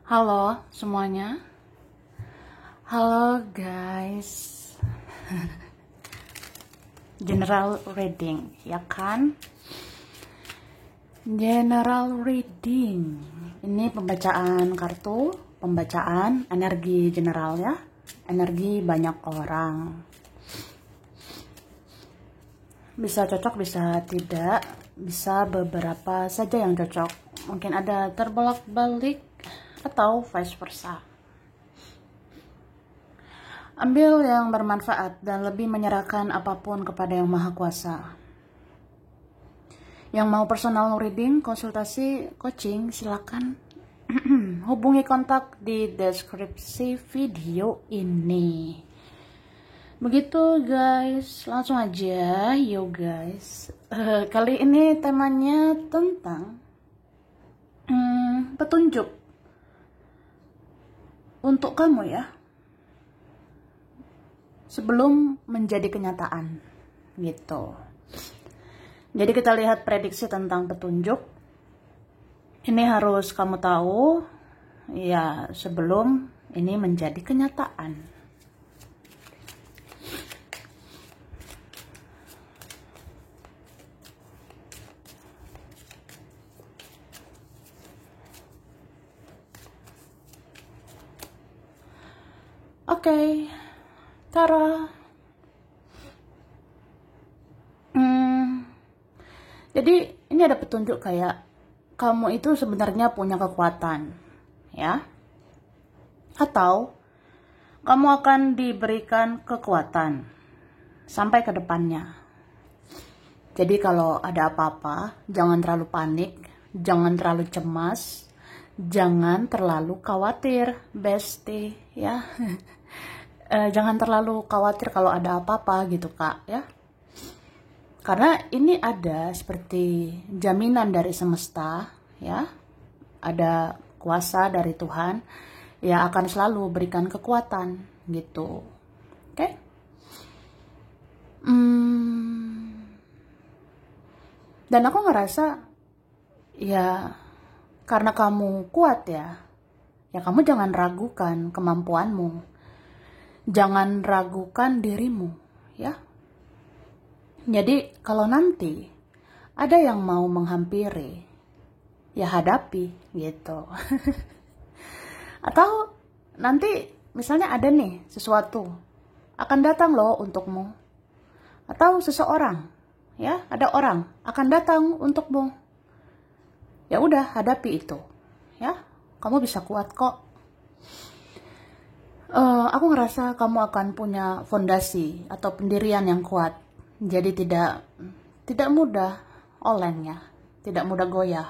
Halo semuanya. Halo guys. General reading, ya kan? General reading. Ini pembacaan kartu, pembacaan energi general ya. Energi banyak orang. Bisa cocok, bisa tidak. Bisa beberapa saja yang cocok. Mungkin ada terbolak-balik atau vice versa. Ambil yang bermanfaat dan lebih menyerahkan apapun kepada Yang Maha Kuasa. Yang mau personal reading, konsultasi, coaching, silakan hubungi kontak di deskripsi video ini. Begitu guys, langsung aja yo guys. Kali ini temanya tentang petunjuk untuk kamu ya, sebelum menjadi kenyataan gitu. Jadi kita lihat prediksi tentang petunjuk. Ini harus kamu tahu ya sebelum ini menjadi kenyataan. Oke, Tara. Jadi ini ada petunjuk kayak kamu itu sebenarnya punya kekuatan, ya. Atau kamu akan diberikan kekuatan sampai ke depannya. Jadi kalau ada apa-apa, jangan terlalu panik, jangan terlalu cemas, jangan terlalu khawatir, bestie, ya. Jangan terlalu khawatir kalau ada apa-apa gitu kak ya, karena ini ada seperti jaminan dari semesta ya, ada kuasa dari Tuhan yang akan selalu berikan kekuatan gitu. Oke? Dan aku ngerasa ya karena kamu kuat ya kamu jangan ragukan kemampuanmu. Jangan ragukan dirimu, ya. Jadi kalau nanti ada yang mau menghampiri, ya hadapi gitu. Atau nanti misalnya ada nih sesuatu akan datang loh untukmu. Atau seseorang, ya, ada orang akan datang untukmu. Ya udah, hadapi itu, ya. Kamu bisa kuat kok. Aku ngerasa kamu akan punya fondasi atau pendirian yang kuat. Jadi tidak mudah oleng ya, tidak mudah goyah.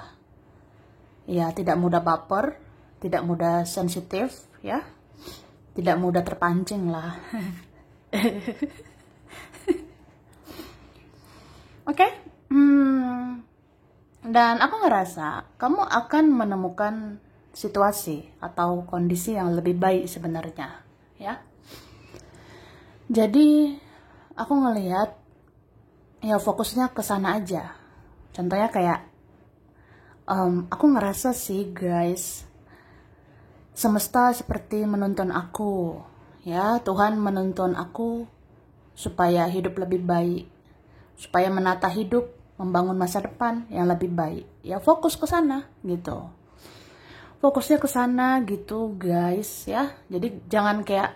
Ya, tidak mudah baper, tidak mudah sensitif ya. Tidak mudah terpancing lah. Oke? Dan aku ngerasa kamu akan menemukan situasi atau kondisi yang lebih baik sebenarnya, ya. Jadi aku ngelihat ya fokusnya ke sana aja. Contohnya kayak aku ngerasa sih guys, semesta seperti menuntun aku, ya. Tuhan menuntun aku supaya hidup lebih baik, supaya menata hidup, membangun masa depan yang lebih baik. Ya fokus ke sana gitu. Fokusnya ke sana gitu guys ya. Jadi jangan kayak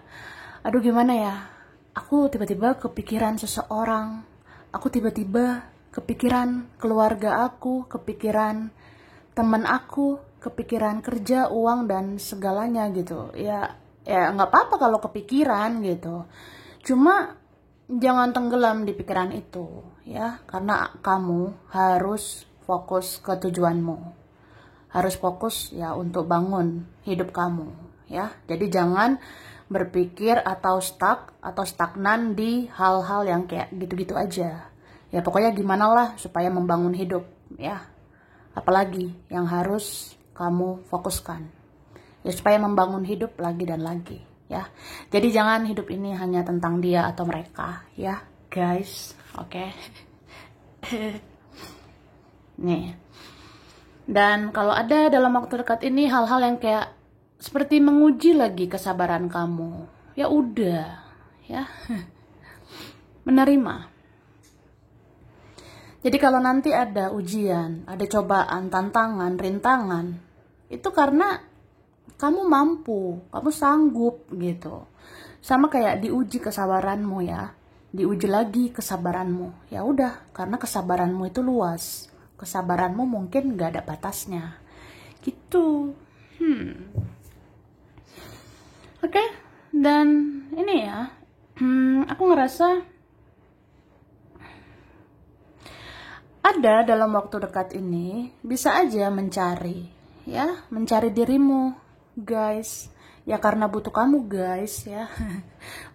aduh gimana ya, aku tiba-tiba kepikiran seseorang, aku tiba-tiba kepikiran keluarga aku, kepikiran teman aku, kepikiran kerja, uang dan segalanya gitu. Ya nggak apa-apa kalau kepikiran gitu, cuma jangan tenggelam di pikiran itu ya, karena kamu harus fokus ke tujuanmu, harus fokus ya untuk bangun hidup kamu ya. Jadi jangan berpikir atau stuck atau stagnan di hal-hal yang kayak gitu-gitu aja. Ya pokoknya gimana lah supaya membangun hidup ya. Apalagi yang harus kamu fokuskan. Ya supaya membangun hidup lagi dan lagi ya. Jadi jangan hidup ini hanya tentang dia atau mereka ya, guys. Oke. Nih. Dan kalau ada dalam waktu dekat ini hal-hal yang kayak seperti menguji lagi kesabaran kamu. Ya udah, ya. Menerima. Jadi kalau nanti ada ujian, ada cobaan, tantangan, rintangan, itu karena kamu mampu, kamu sanggup gitu. Sama kayak diuji kesabaranmu ya. Diuji lagi kesabaranmu. Ya udah, karena kesabaranmu itu luas. Kesabaranmu mungkin gak ada batasnya. Gitu. Oke, dan ini ya, aku ngerasa ada dalam waktu dekat ini bisa aja mencari, ya, mencari dirimu, guys. Ya karena butuh kamu, guys, ya.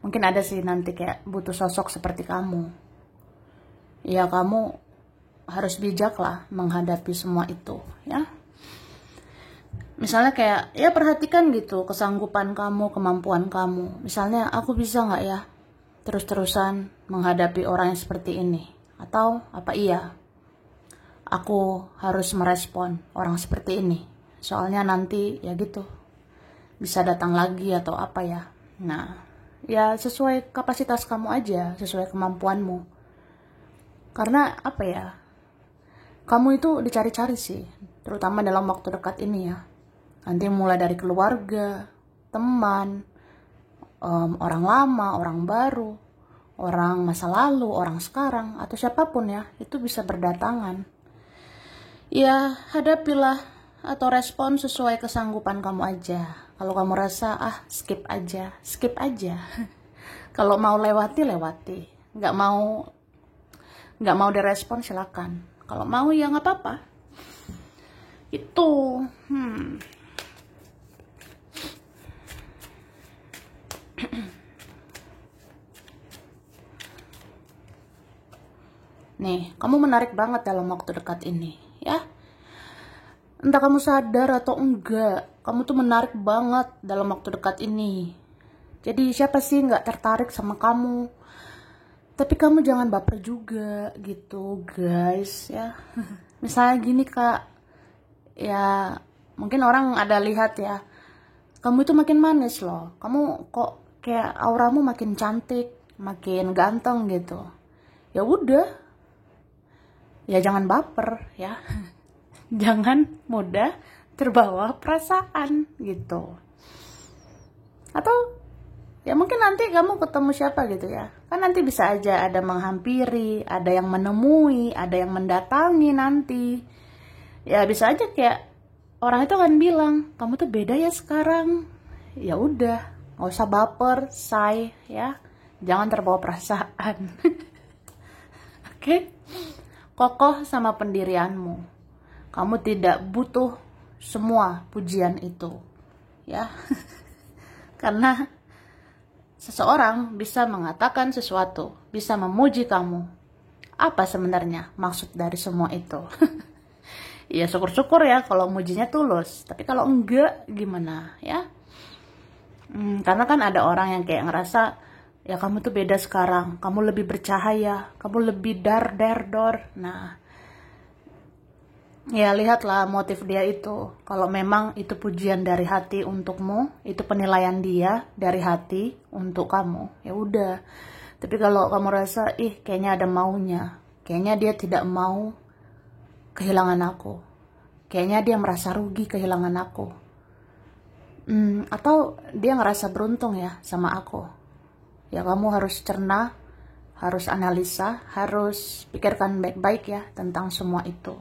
Mungkin ada sih nanti kayak butuh sosok seperti kamu. Ya kamu harus bijak lah menghadapi semua itu, ya. Misalnya kayak, ya perhatikan gitu kesanggupan kamu, kemampuan kamu. Misalnya aku bisa nggak ya terus-terusan menghadapi orang yang seperti ini? Atau apa iya aku harus merespon orang seperti ini? Soalnya nanti ya gitu bisa datang lagi atau apa ya. Nah, ya sesuai kapasitas kamu aja, sesuai kemampuanmu. Karena apa ya, kamu itu dicari-cari sih, terutama dalam waktu dekat ini ya. Nanti mulai dari keluarga, teman, orang lama, orang baru, orang masa lalu, orang sekarang, atau siapapun ya, itu bisa berdatangan. Ya, hadapilah atau respon sesuai kesanggupan kamu aja. Kalau kamu rasa, skip aja, skip aja. Kalau mau lewati, lewati. Nggak mau direspon, silakan. Kalau mau ya nggak apa-apa. Itu, Nih, kamu menarik banget dalam waktu dekat ini, ya. Entah kamu sadar atau enggak, kamu tuh menarik banget dalam waktu dekat ini. Jadi siapa sih nggak tertarik sama kamu? Tapi kamu jangan baper juga gitu, guys, ya. Misalnya gini, Kak. Ya, mungkin orang ada lihat ya. Kamu itu makin manis loh. Kamu kok kayak auramu makin cantik, makin ganteng gitu. Ya udah. Ya jangan baper ya. Jangan mudah terbawa perasaan gitu. Atau ya mungkin nanti kamu ketemu siapa gitu ya. Kan nanti bisa aja ada menghampiri, ada yang menemui, ada yang mendatangi nanti. Ya bisa aja kayak orang itu akan bilang, kamu tuh beda ya sekarang. Ya udah, nggak usah baper, say ya. Jangan terbawa perasaan. Oke? Kokoh sama pendirianmu. Kamu tidak butuh semua pujian itu. Ya. Karena seseorang bisa mengatakan sesuatu, bisa memuji kamu. Apa sebenarnya maksud dari semua itu? Ya syukur-syukur ya kalau mujinya tulus. Tapi kalau enggak gimana ya? Karena kan ada orang yang kayak ngerasa, ya kamu tuh beda sekarang. Kamu lebih bercahaya. Kamu lebih dor. Nah, ya lihatlah motif dia itu. Kalau memang itu pujian dari hati untukmu, itu penilaian dia dari hati untuk kamu, ya udah. Tapi kalau kamu rasa, kayaknya ada maunya, kayaknya dia tidak mau kehilangan aku, kayaknya dia merasa rugi kehilangan aku, atau dia ngerasa beruntung ya sama aku, ya kamu harus cerna, harus analisa, harus pikirkan baik-baik ya tentang semua itu.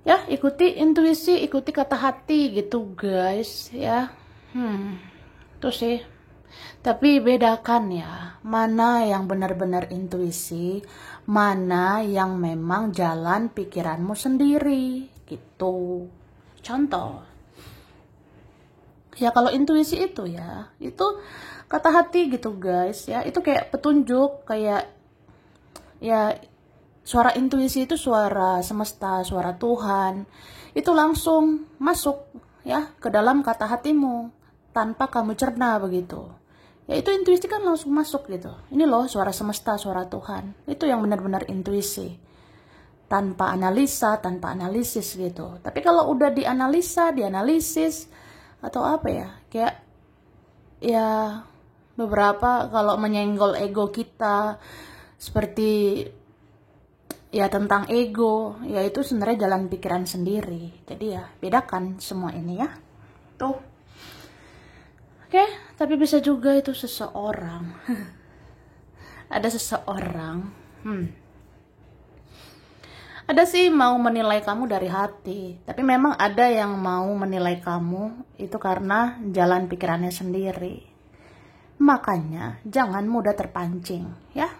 Ya, ikuti intuisi, ikuti kata hati gitu guys ya. Itu sih. Tapi bedakan ya, mana yang benar-benar intuisi, mana yang memang jalan pikiranmu sendiri gitu. Contoh. Ya kalau intuisi itu ya, itu kata hati gitu guys ya. Itu kayak petunjuk, kayak ya suara intuisi itu suara semesta, suara Tuhan. Itu langsung masuk ya ke dalam kata hatimu tanpa kamu cerna begitu. Ya itu intuisi kan langsung masuk gitu. Ini loh suara semesta, suara Tuhan. Itu yang benar-benar intuisi. tanpa analisa, tanpa analisis gitu. Tapi kalau udah dianalisa, dianalisis atau apa ya, kayak ya beberapa kalau menyenggol ego kita seperti ya tentang ego, ya itu sebenarnya jalan pikiran sendiri. Jadi ya bedakan semua ini ya. Tuh. Oke, tapi bisa juga itu seseorang. Ada seseorang. Ada sih mau menilai kamu dari hati, tapi memang ada yang mau menilai kamu itu karena jalan pikirannya sendiri. Makanya jangan mudah terpancing, ya.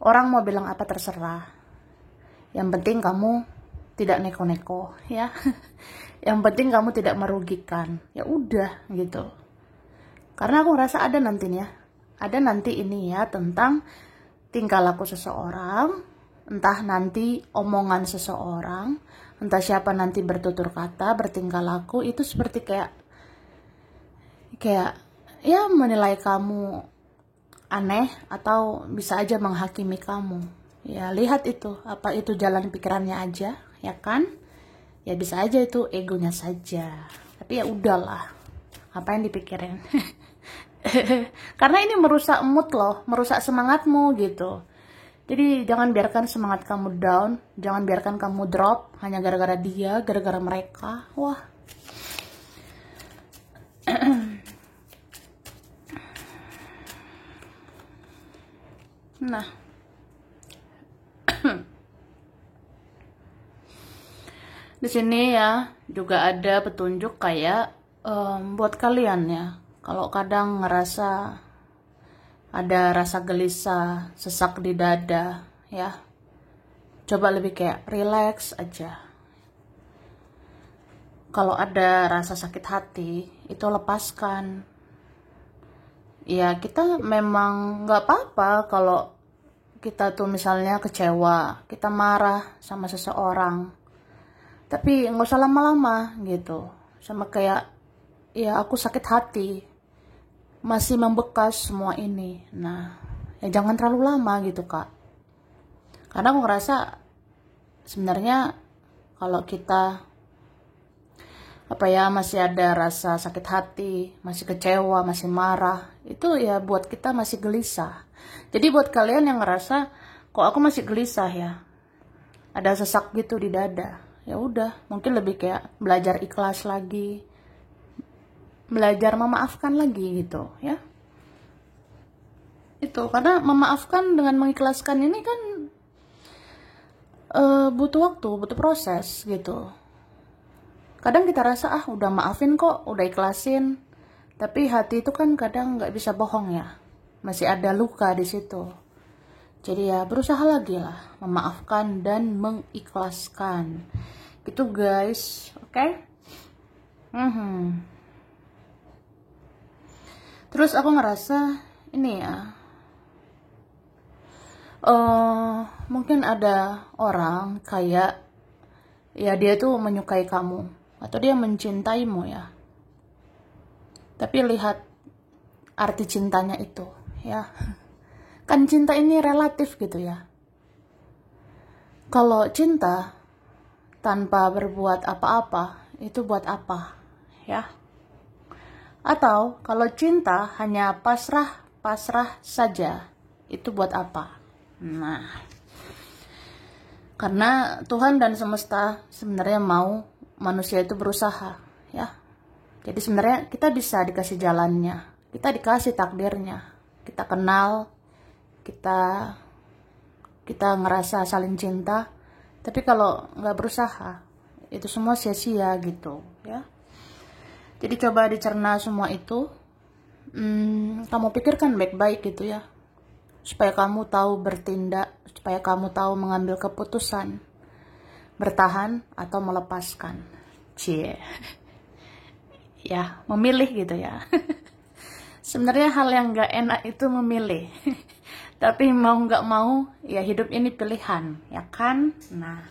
Orang mau bilang apa terserah. Yang penting kamu tidak neko-neko, ya. Yang penting kamu tidak merugikan. Ya udah gitu. Karena aku ngerasa ada nantinya. Ada nanti ini ya tentang tingkah laku seseorang, entah nanti omongan seseorang, entah siapa nanti bertutur kata, bertingkah laku, itu seperti kayak ya menilai kamu aneh atau bisa aja menghakimi kamu. Ya lihat itu, apa itu jalan pikirannya aja, ya kan? Ya bisa aja itu egonya saja. Tapi ya udahlah, apa yang dipikirin? Karena ini merusak mood loh, merusak semangatmu gitu. Jadi jangan biarkan semangat kamu down, jangan biarkan kamu drop hanya gara-gara dia, gara-gara mereka. Wah. Nah. Di sini ya juga ada petunjuk kayak buat kalian ya. Kalau kadang ngerasa ada rasa gelisah, sesak di dada, ya. Coba lebih kayak relax aja. Kalau ada rasa sakit hati, itu lepaskan. Ya kita memang nggak apa-apa kalau kita tuh misalnya kecewa, kita marah sama seseorang. Tapi nggak usah lama-lama gitu. Sama kayak, ya aku sakit hati, masih membekas semua ini. Nah, ya jangan terlalu lama gitu kak. Karena aku ngerasa sebenarnya kalau kita masih ada rasa sakit hati, masih kecewa, masih marah, itu ya buat kita masih gelisah. Jadi buat kalian yang ngerasa kok aku masih gelisah ya, ada sesak gitu di dada, ya udah mungkin lebih kayak belajar ikhlas lagi, belajar memaafkan lagi gitu ya. Itu karena memaafkan dengan mengikhlaskan ini kan butuh waktu, butuh proses gitu. Kadang kita rasa udah maafin kok, udah ikhlasin, tapi hati itu kan kadang nggak bisa bohong ya, masih ada luka di situ. Jadi ya berusaha lagi lah memaafkan dan mengikhlaskan gitu guys, oke? Terus aku ngerasa ini ya, mungkin ada orang kayak ya dia tuh menyukai kamu atau dia mencintaimu ya, tapi lihat arti cintanya itu ya. Kan cinta ini relatif gitu ya. Kalau cinta tanpa berbuat apa-apa, itu buat apa ya? Atau kalau cinta hanya pasrah saja, itu buat apa? Nah, karena Tuhan dan semesta sebenarnya mau manusia itu berusaha ya. Jadi sebenarnya kita bisa dikasih jalannya, kita dikasih takdirnya, kita kenal, kita ngerasa saling cinta, tapi kalau nggak berusaha itu semua sia-sia gitu ya. Jadi coba dicerna semua itu, kamu pikirkan baik-baik gitu ya, supaya kamu tahu bertindak, supaya kamu tahu mengambil keputusan, bertahan atau melepaskan. Cie. Ya, memilih gitu ya. Sebenarnya hal yang gak enak itu memilih. Tapi mau gak mau, ya hidup ini pilihan, ya kan? Nah,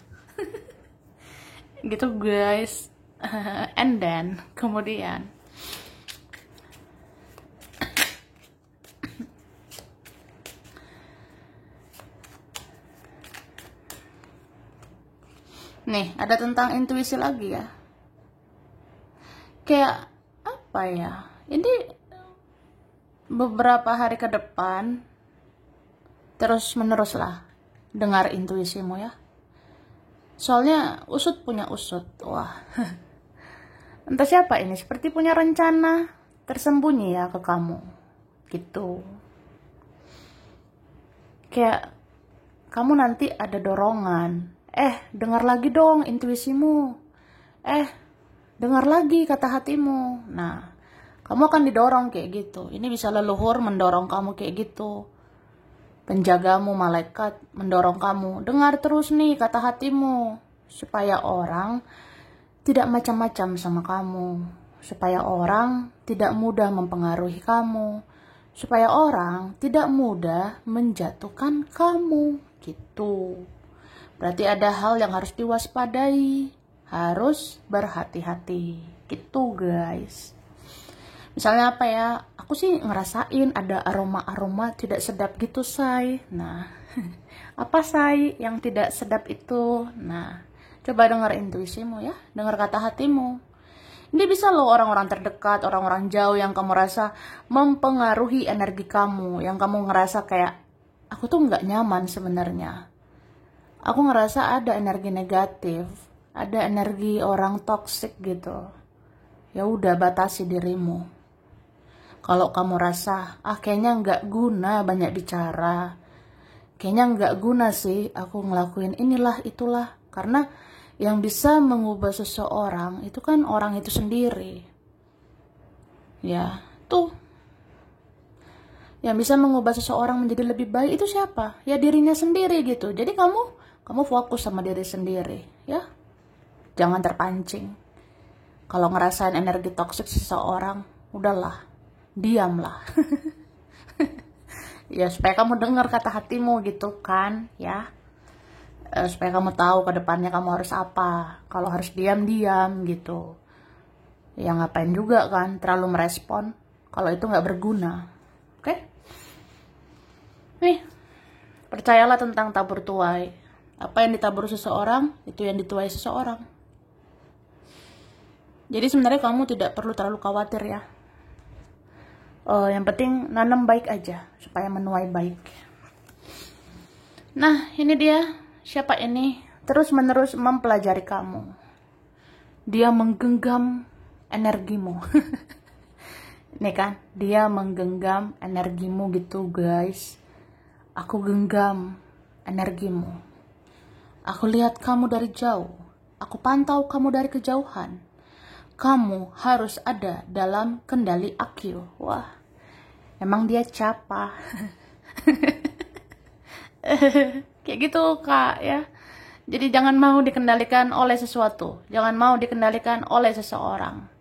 gitu guys. And then, kemudian, Nih, ada tentang intuisi lagi ya. Kayak apa ya? Ini beberapa hari ke depan terus menerus lah dengar intuisimu ya. Soalnya usut punya usut. Wah. Entah siapa ini seperti punya rencana tersembunyi ya ke kamu. Gitu. Kayak kamu nanti ada dorongan. Dengar lagi dong intuisimu. Dengar lagi kata hatimu. Nah, kamu akan didorong kayak gitu. Ini bisa leluhur mendorong kamu kayak gitu. Penjagamu, malaikat mendorong kamu. Dengar terus nih kata hatimu. Supaya orang tidak macam-macam sama kamu. Supaya orang tidak mudah mempengaruhi kamu. Supaya orang tidak mudah menjatuhkan kamu. Gitu. Berarti ada hal yang harus diwaspadai. Harus berhati-hati. Gitu guys. Misalnya apa ya? Aku sih ngerasain ada aroma-aroma tidak sedap gitu, say. Nah, apa say yang tidak sedap itu? Nah, coba dengar intuisimu ya. Dengar kata hatimu. Ini bisa loh orang-orang terdekat, orang-orang jauh yang kamu rasa mempengaruhi energi kamu. Yang kamu ngerasa kayak, aku tuh nggak nyaman sebenarnya. Aku ngerasa ada energi negatif. Ada energi orang toksik gitu. Ya udah, batasi dirimu. Kalau kamu rasa, kayaknya nggak guna banyak bicara. Kayaknya nggak guna sih aku ngelakuin inilah itulah. Karena yang bisa mengubah seseorang itu kan orang itu sendiri. Ya, tuh. Yang bisa mengubah seseorang menjadi lebih baik itu siapa? Ya dirinya sendiri gitu. Jadi kamu fokus sama diri sendiri, ya. Jangan terpancing. Kalau ngerasain energi toksik seseorang, udahlah, diamlah. Ya supaya kamu dengar kata hatimu gitu kan, ya. Supaya kamu tahu ke depannya kamu harus apa. Kalau harus diam gitu. Ya ngapain juga kan terlalu merespon kalau itu nggak berguna. Oke? Nih, percayalah tentang tabur tuai. Apa yang ditabur seseorang, itu yang dituai seseorang. Jadi sebenarnya kamu tidak perlu terlalu khawatir ya. Yang penting nanam baik aja supaya menuai baik. Nah, ini dia. Siapa ini? Terus-menerus mempelajari kamu. Dia menggenggam energimu. Nih kan, dia menggenggam energimu gitu, guys. Aku genggam energimu. Aku lihat kamu dari jauh. Aku pantau kamu dari kejauhan. Kamu harus ada dalam kendali aku. Wah, emang dia siapa? Kayak gitu kak ya. Jadi jangan mau dikendalikan oleh sesuatu. Jangan mau dikendalikan oleh seseorang.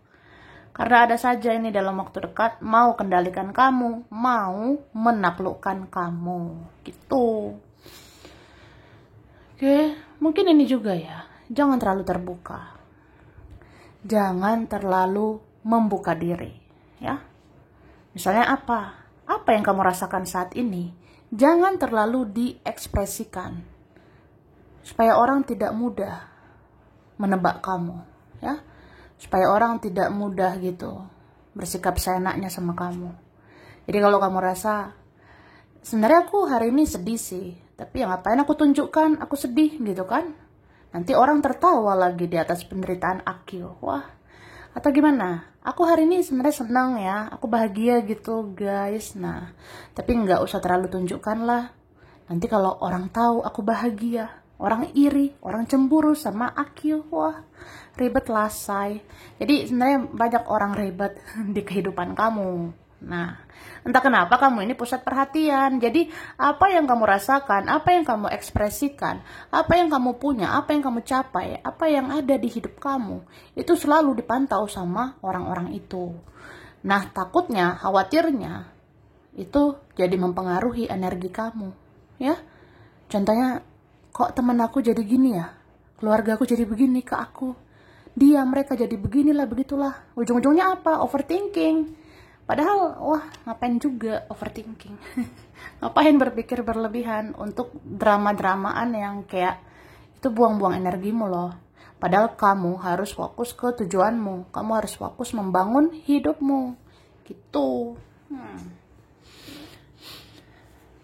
Karena ada saja ini dalam waktu dekat mau kendalikan kamu. Mau menaklukkan kamu. Gitu. Oke, mungkin ini juga ya. Jangan terlalu terbuka. Jangan terlalu membuka diri, ya. Misalnya apa? Apa yang kamu rasakan saat ini? Jangan terlalu diekspresikan. Supaya orang tidak mudah menebak kamu, ya. Supaya orang tidak mudah gitu bersikap seenaknya sama kamu. Jadi kalau kamu rasa sebenarnya aku hari ini sedih sih, tapi ya ngapain aku tunjukkan aku sedih gitu kan? Nanti orang tertawa lagi di atas penderitaan aku. Wah, atau gimana? Aku hari ini sebenarnya senang ya. Aku bahagia gitu guys. Nah, tapi nggak usah terlalu tunjukkan lah. Nanti kalau orang tahu aku bahagia, orang iri, orang cemburu sama aku. Wah, ribet lah say. Jadi sebenarnya banyak orang ribet di kehidupan kamu. Nah, entah kenapa kamu ini pusat perhatian. Jadi, apa yang kamu rasakan, apa yang kamu ekspresikan, apa yang kamu punya, apa yang kamu capai, apa yang ada di hidup kamu, itu selalu dipantau sama orang-orang itu. Nah, takutnya, khawatirnya, itu jadi mempengaruhi energi kamu. Ya, contohnya, kok teman aku jadi gini ya? Keluarga aku jadi begini ke aku. Dia, mereka jadi beginilah, begitulah. Ujung-ujungnya apa? Overthinking. Padahal, wah, ngapain juga overthinking. Ngapain berpikir berlebihan untuk drama-dramaan yang kayak itu buang-buang energimu loh. Padahal kamu harus fokus ke tujuanmu. Kamu harus fokus membangun hidupmu. Gitu.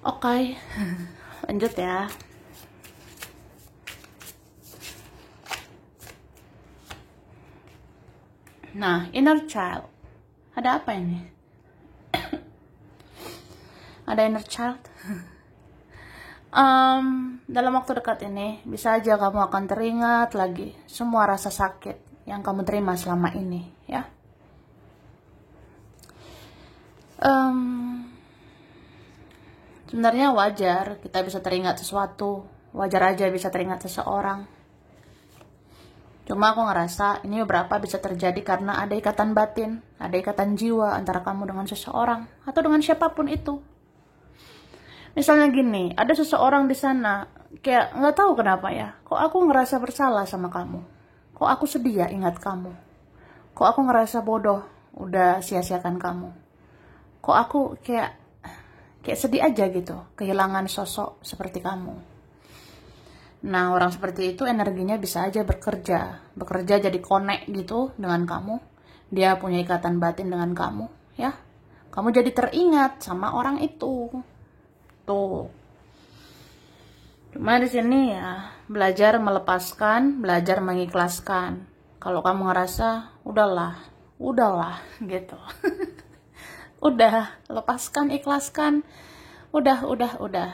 Oke. Lanjut ya. Nah, inner child. Ada apa ini? Ada inner child. Dalam waktu dekat ini bisa aja kamu akan teringat lagi semua rasa sakit yang kamu terima selama ini, ya. Sebenarnya wajar kita bisa teringat sesuatu, wajar aja bisa teringat seseorang. Cuma aku ngerasa ini beberapa bisa terjadi karena ada ikatan batin, ada ikatan jiwa antara kamu dengan seseorang atau dengan siapapun itu. Misalnya gini, ada seseorang di sana, kayak nggak tahu kenapa ya, kok aku ngerasa bersalah sama kamu, kok aku sedih ya ingat kamu, kok aku ngerasa bodoh, udah sia-siakan kamu, kok aku kayak sedih aja gitu, kehilangan sosok seperti kamu. Nah, orang seperti itu energinya bisa aja bekerja jadi connect gitu dengan kamu, dia punya ikatan batin dengan kamu, ya, kamu jadi teringat sama orang itu. Tuh. Cuma di sini ya belajar melepaskan, belajar mengikhlaskan. Kalau kamu ngerasa udahlah gitu. Udah, lepaskan, ikhlaskan. Udah.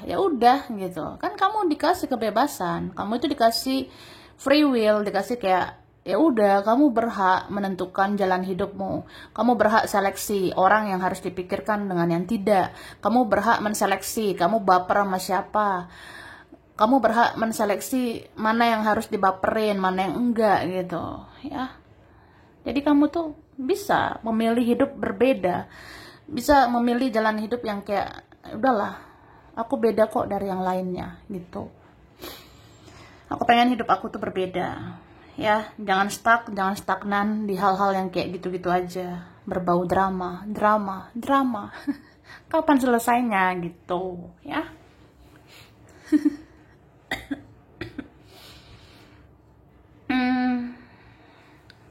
Ya udah gitu. Kan kamu dikasih kebebasan. Kamu itu dikasih free will, dikasih kayak ya udah, kamu berhak menentukan jalan hidupmu. Kamu berhak seleksi orang yang harus dipikirkan dengan yang tidak. Kamu berhak menseleksi, kamu baper sama siapa. Kamu berhak menseleksi mana yang harus dibaperin, mana yang enggak gitu, ya. Jadi kamu tuh bisa memilih hidup berbeda. Bisa memilih jalan hidup yang kayak udahlah, aku beda kok dari yang lainnya gitu. Aku pengen hidup aku tuh berbeda. Ya, jangan stagnan di hal-hal yang kayak gitu-gitu aja, berbau drama. Kapan selesainya gitu, ya?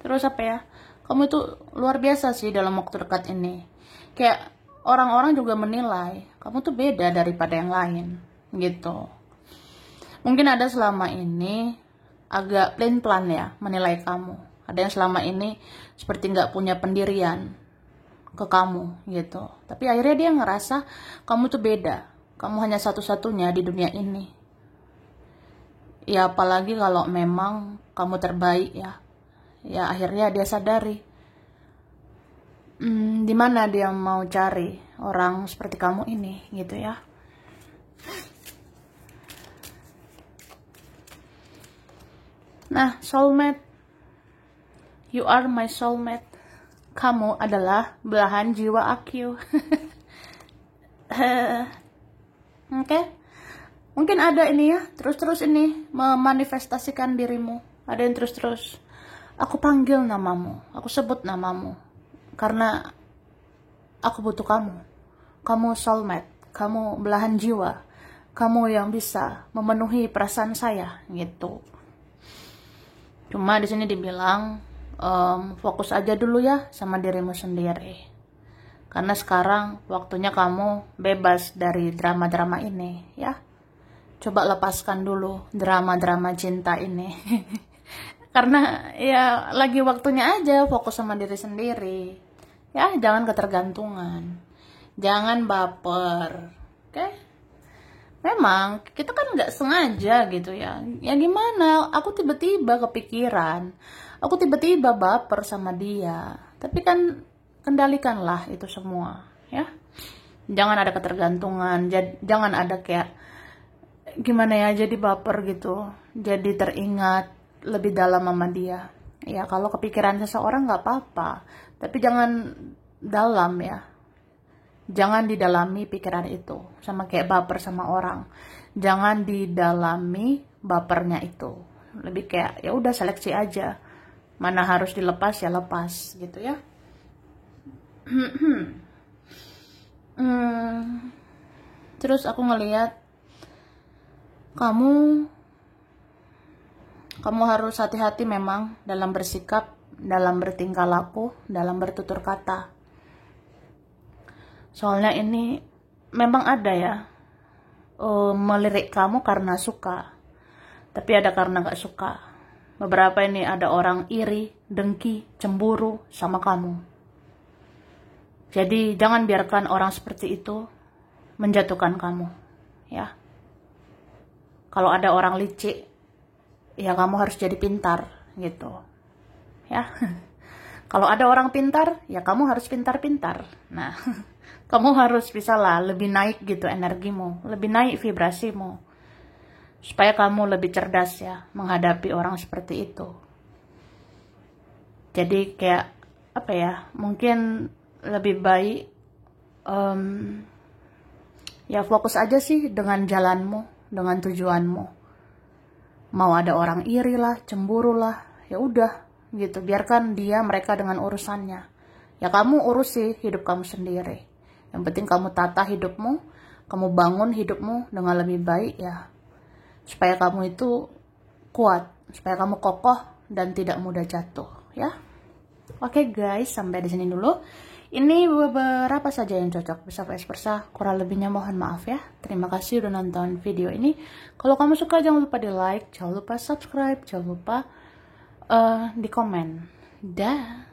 Terus apa ya? Kamu itu luar biasa sih dalam waktu dekat ini. Kayak orang-orang juga menilai kamu tuh beda daripada yang lain, gitu. Mungkin ada selama ini agak plain-plan ya menilai kamu. Ada yang selama ini seperti nggak punya pendirian ke kamu gitu. Tapi akhirnya dia ngerasa kamu tuh beda. Kamu hanya satu-satunya di dunia ini. Ya apalagi kalau memang kamu terbaik ya. Ya akhirnya dia sadari. Di mana dia mau cari orang seperti kamu ini gitu ya. Nah, soulmate. You are my soulmate. Kamu adalah belahan jiwa aku. Oke. Mungkin ada ini ya, terus-terus ini memanifestasikan dirimu. Ada yang terus-terus. Aku panggil namamu, aku sebut namamu. Karena aku butuh kamu. Kamu soulmate, kamu belahan jiwa. Kamu yang bisa memenuhi perasaan saya gitu. Cuma di sini dibilang fokus aja dulu ya sama dirimu sendiri. Karena sekarang waktunya kamu bebas dari drama-drama ini, ya. Coba lepaskan dulu drama-drama cinta ini. Karena ya lagi waktunya aja fokus sama diri sendiri. Ya, jangan ketergantungan. Jangan baper. Oke? Memang kita kan nggak sengaja gitu ya. Ya gimana? Aku tiba-tiba kepikiran. Aku tiba-tiba baper sama dia. Tapi kan kendalikanlah itu semua, ya. Jangan ada ketergantungan. Jangan ada kayak gimana ya, jadi baper gitu. Jadi teringat lebih dalam sama dia. Ya kalau kepikiran seseorang nggak apa-apa. Tapi jangan dalam ya. Jangan didalami pikiran itu, sama kayak baper sama orang. Jangan didalami bapernya itu. Lebih kayak ya udah seleksi aja. Mana harus dilepas ya lepas gitu ya. Terus aku ngelihat kamu kamu harus hati-hati memang dalam bersikap, dalam bertingkah laku, dalam bertutur kata. Soalnya ini memang ada ya, melirik kamu karena suka, tapi ada karena gak suka. Beberapa ini ada orang iri, dengki, cemburu sama kamu. Jadi jangan biarkan orang seperti itu menjatuhkan kamu, ya. Kalau ada orang licik, ya kamu harus jadi pintar gitu, ya. Kalau ada orang pintar, ya kamu harus pintar-pintar. Nah, kamu harus bisa lah lebih naik gitu energimu, lebih naik vibrasimu, supaya kamu lebih cerdas ya menghadapi orang seperti itu. Jadi kayak apa ya, mungkin lebih baik ya fokus aja sih dengan jalanmu, dengan tujuanmu. Mau ada orang iri lah, cemburu lah, ya udah gitu, biarkan mereka dengan urusannya. Ya kamu urus sih hidup kamu sendiri. Yang penting kamu tata hidupmu, kamu bangun hidupmu dengan lebih baik ya, supaya kamu itu kuat, supaya kamu kokoh dan tidak mudah jatuh, ya. Oke guys, sampai di sini dulu. Ini beberapa saja yang cocok, bisa vice versa. Kurang lebihnya mohon maaf ya. Terima kasih udah nonton video ini. Kalau kamu suka jangan lupa di like, jangan lupa subscribe, jangan lupa di komen. Dah.